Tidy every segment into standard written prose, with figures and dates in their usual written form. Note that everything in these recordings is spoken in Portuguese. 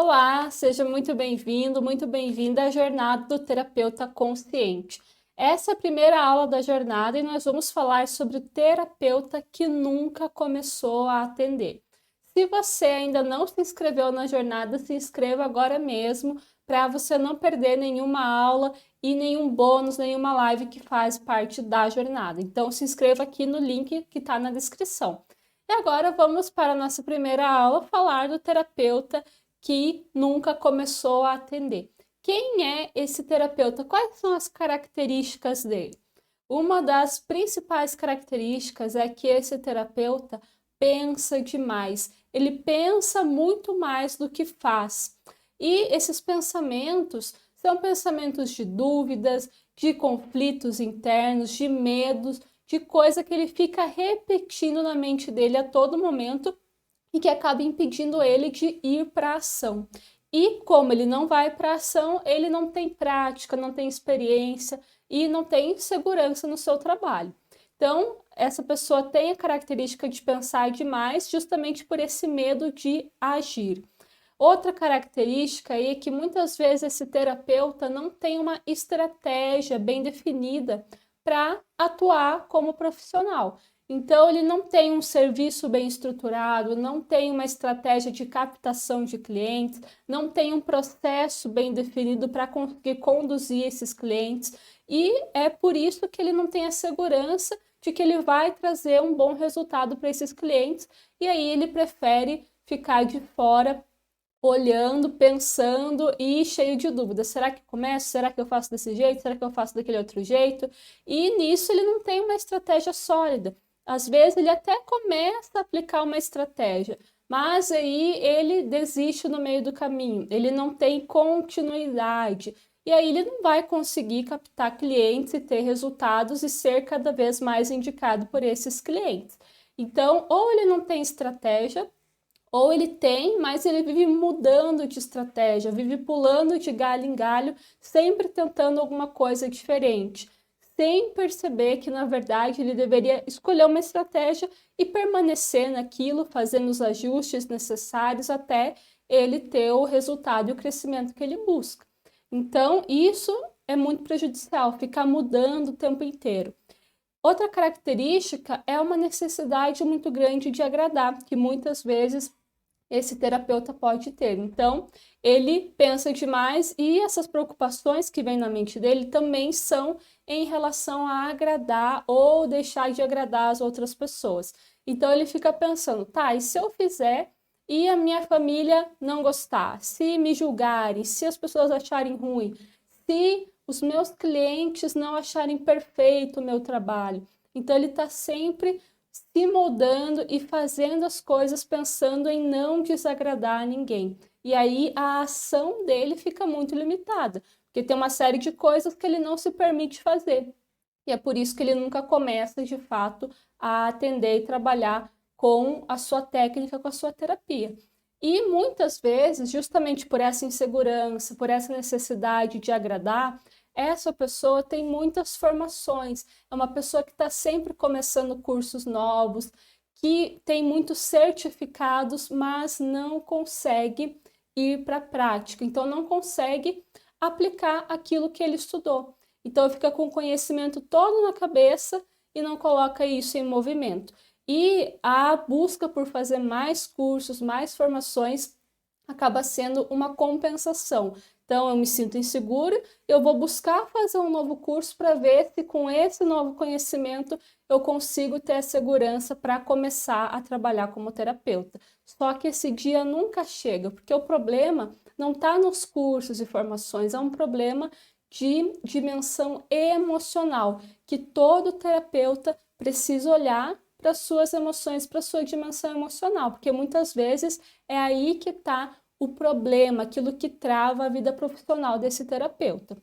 Olá, seja muito bem-vindo, muito bem-vinda à jornada do terapeuta consciente. Essa é a primeira aula da jornada e nós vamos falar sobre o terapeuta que nunca começou a atender. Se você ainda não se inscreveu na jornada, se inscreva agora mesmo para você não perder nenhuma aula e nenhum bônus, nenhuma live que faz parte da jornada. Então, se inscreva aqui no link que está na descrição. E agora vamos para a nossa primeira aula, falar do terapeuta que nunca começou a atender. Quem é esse terapeuta? Quais são as características dele? Uma das principais características é que esse terapeuta pensa demais. Ele pensa muito mais do que faz. E esses pensamentos são pensamentos de dúvidas, de conflitos internos, de medos, de coisa que ele fica repetindo na mente dele a todo momento e que acaba impedindo ele de ir para a ação. E como ele não vai para a ação, ele não tem prática, não tem experiência e não tem segurança no seu trabalho. Então, essa pessoa tem a característica de pensar demais justamente por esse medo de agir. Outra característica aí é que muitas vezes esse terapeuta não tem uma estratégia bem definida para atuar como profissional. Então, ele não tem um serviço bem estruturado, não tem uma estratégia de captação de clientes, não tem um processo bem definido para conseguir conduzir esses clientes, e é por isso que ele não tem a segurança de que ele vai trazer um bom resultado para esses clientes, e aí ele prefere ficar de fora olhando, pensando e cheio de dúvidas. Será que começo? Será que eu faço desse jeito? Será que eu faço daquele outro jeito? E nisso ele não tem uma estratégia sólida. Às vezes ele até começa a aplicar uma estratégia, mas aí ele desiste no meio do caminho. Ele não tem continuidade. E aí ele não vai conseguir captar clientes e ter resultados e ser cada vez mais indicado por esses clientes. Então, ou ele não tem estratégia, ou ele tem, mas ele vive mudando de estratégia, vive pulando de galho em galho, sempre tentando alguma coisa diferente, sem perceber que, na verdade, ele deveria escolher uma estratégia e permanecer naquilo, fazendo os ajustes necessários até ele ter o resultado e o crescimento que ele busca. Então, isso é muito prejudicial, ficar mudando o tempo inteiro. Outra característica é uma necessidade muito grande de agradar, que muitas vezes esse terapeuta pode ter. Então, ele pensa demais e essas preocupações que vêm na mente dele também são em relação a agradar ou deixar de agradar as outras pessoas. Então, ele fica pensando, tá, e se eu fizer e a minha família não gostar? Se me julgarem, se as pessoas acharem ruim, se os meus clientes não acharem perfeito o meu trabalho? Então, ele está sempre se moldando e fazendo as coisas pensando em não desagradar ninguém. E aí a ação dele fica muito limitada, porque tem uma série de coisas que ele não se permite fazer. E é por isso que ele nunca começa, de fato, a atender e trabalhar com a sua técnica, com a sua terapia. E muitas vezes, justamente por essa insegurança, por essa necessidade de agradar, essa pessoa tem muitas formações, é uma pessoa que está sempre começando cursos novos, que tem muitos certificados, mas não consegue ir para a prática, então não consegue aplicar aquilo que ele estudou. Então fica com o conhecimento todo na cabeça e não coloca isso em movimento. E a busca por fazer mais cursos, mais formações, acaba sendo uma compensação. Então, eu me sinto insegura, eu vou buscar fazer um novo curso para ver se com esse novo conhecimento eu consigo ter a segurança para começar a trabalhar como terapeuta. Só que esse dia nunca chega, porque o problema não está nos cursos e formações, é um problema de dimensão emocional, que todo terapeuta precisa olhar para suas emoções, para sua dimensão emocional, porque muitas vezes é aí que está o problema, aquilo que trava a vida profissional desse terapeuta.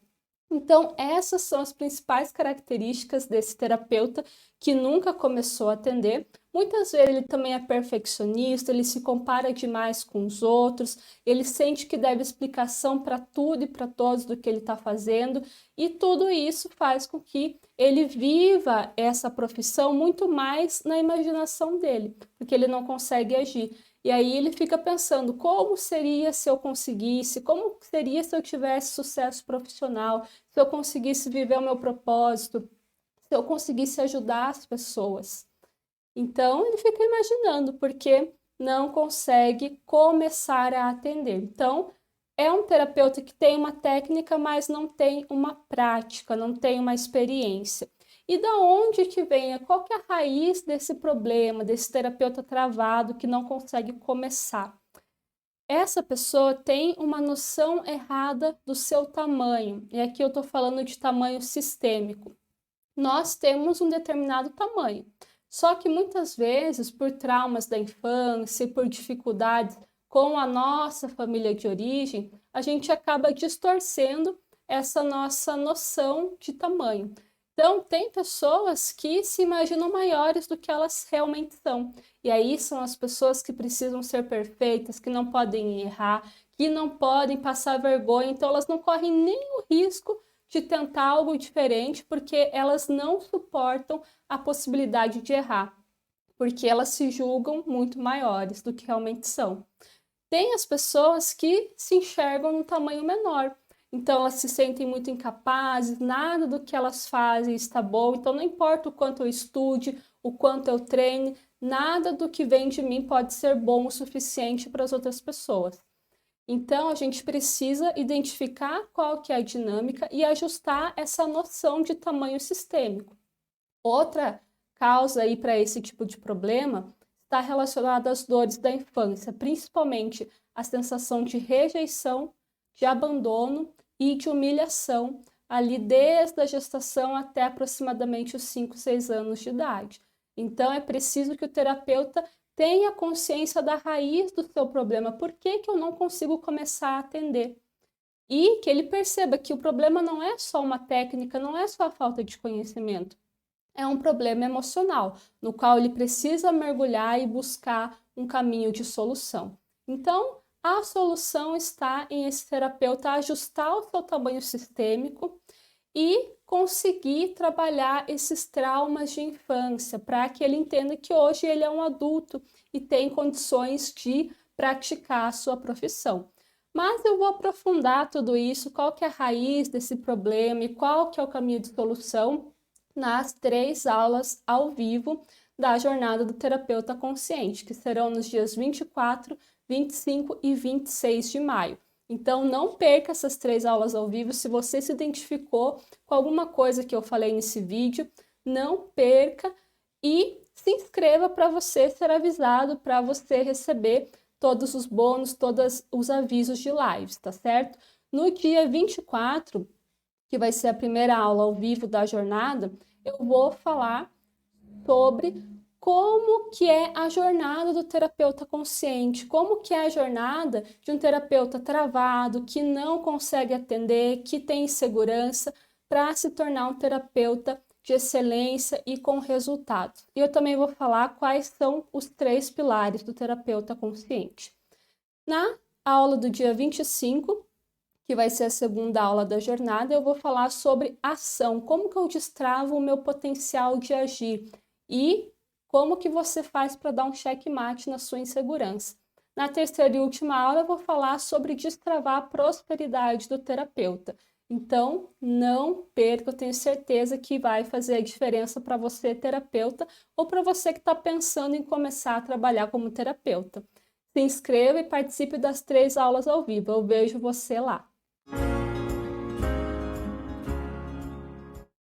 Então, essas são as principais características desse terapeuta que nunca começou a atender. Muitas vezes ele também é perfeccionista, ele se compara demais com os outros, ele sente que deve explicação para tudo e para todos do que ele está fazendo, e tudo isso faz com que ele viva essa profissão muito mais na imaginação dele, porque ele não consegue agir. E aí ele fica pensando como seria se eu conseguisse, como seria se eu tivesse sucesso profissional, se eu conseguisse viver o meu propósito, se eu conseguisse ajudar as pessoas. Então ele fica imaginando porque não consegue começar a atender. Então é um terapeuta que tem uma técnica, mas não tem uma prática, não tem uma experiência. E da onde que vem? Qual que é a raiz desse problema, desse terapeuta travado que não consegue começar? Essa pessoa tem uma noção errada do seu tamanho. E aqui eu estou falando de tamanho sistêmico. Nós temos um determinado tamanho. Só que muitas vezes, por traumas da infância, por dificuldades com a nossa família de origem, a gente acaba distorcendo essa nossa noção de tamanho. Então, tem pessoas que se imaginam maiores do que elas realmente são. E aí são as pessoas que precisam ser perfeitas, que não podem errar, que não podem passar vergonha, então elas não correm nem o risco de tentar algo diferente, porque elas não suportam a possibilidade de errar, porque elas se julgam muito maiores do que realmente são. Tem as pessoas que se enxergam num tamanho menor, então elas se sentem muito incapazes, nada do que elas fazem está bom, então não importa o quanto eu estude, o quanto eu treine, nada do que vem de mim pode ser bom o suficiente para as outras pessoas. Então, a gente precisa identificar qual que é a dinâmica e ajustar essa noção de tamanho sistêmico. Outra causa aí para esse tipo de problema está relacionada às dores da infância, principalmente a sensação de rejeição, de abandono e de humilhação, ali desde a gestação até aproximadamente os 5, 6 anos de idade. Então, é preciso que o terapeuta tenha consciência da raiz do seu problema. Por que que eu não consigo começar a atender? E que ele perceba que o problema não é só uma técnica, não é só a falta de conhecimento. É um problema emocional, no qual ele precisa mergulhar e buscar um caminho de solução. Então, a solução está em esse terapeuta ajustar o seu tamanho sistêmico e conseguir trabalhar esses traumas de infância, para que ele entenda que hoje ele é um adulto e tem condições de praticar a sua profissão. Mas eu vou aprofundar tudo isso, qual que é a raiz desse problema e qual que é o caminho de solução nas 3 aulas ao vivo da Jornada do Terapeuta Consciente, que serão nos dias 24, 25 e 26 de maio. Então, não perca essas 3 aulas ao vivo. Se você se identificou com alguma coisa que eu falei nesse vídeo, não perca e se inscreva para você ser avisado, para você receber todos os bônus, todos os avisos de lives, tá certo? No dia 24, que vai ser a primeira aula ao vivo da jornada, eu vou falar sobre como que é a jornada do terapeuta consciente, como que é a jornada de um terapeuta travado, que não consegue atender, que tem insegurança, para se tornar um terapeuta de excelência e com resultados. E eu também vou falar quais são os 3 pilares do terapeuta consciente. Na aula do dia 25, que vai ser a segunda aula da jornada, eu vou falar sobre ação, como que eu destravo o meu potencial de agir e como que você faz para dar um checkmate na sua insegurança. Na terceira e última aula, eu vou falar sobre destravar a prosperidade do terapeuta. Então, não perca, eu tenho certeza que vai fazer a diferença para você, terapeuta, ou para você que está pensando em começar a trabalhar como terapeuta. Se inscreva e participe das 3 aulas ao vivo. Eu vejo você lá.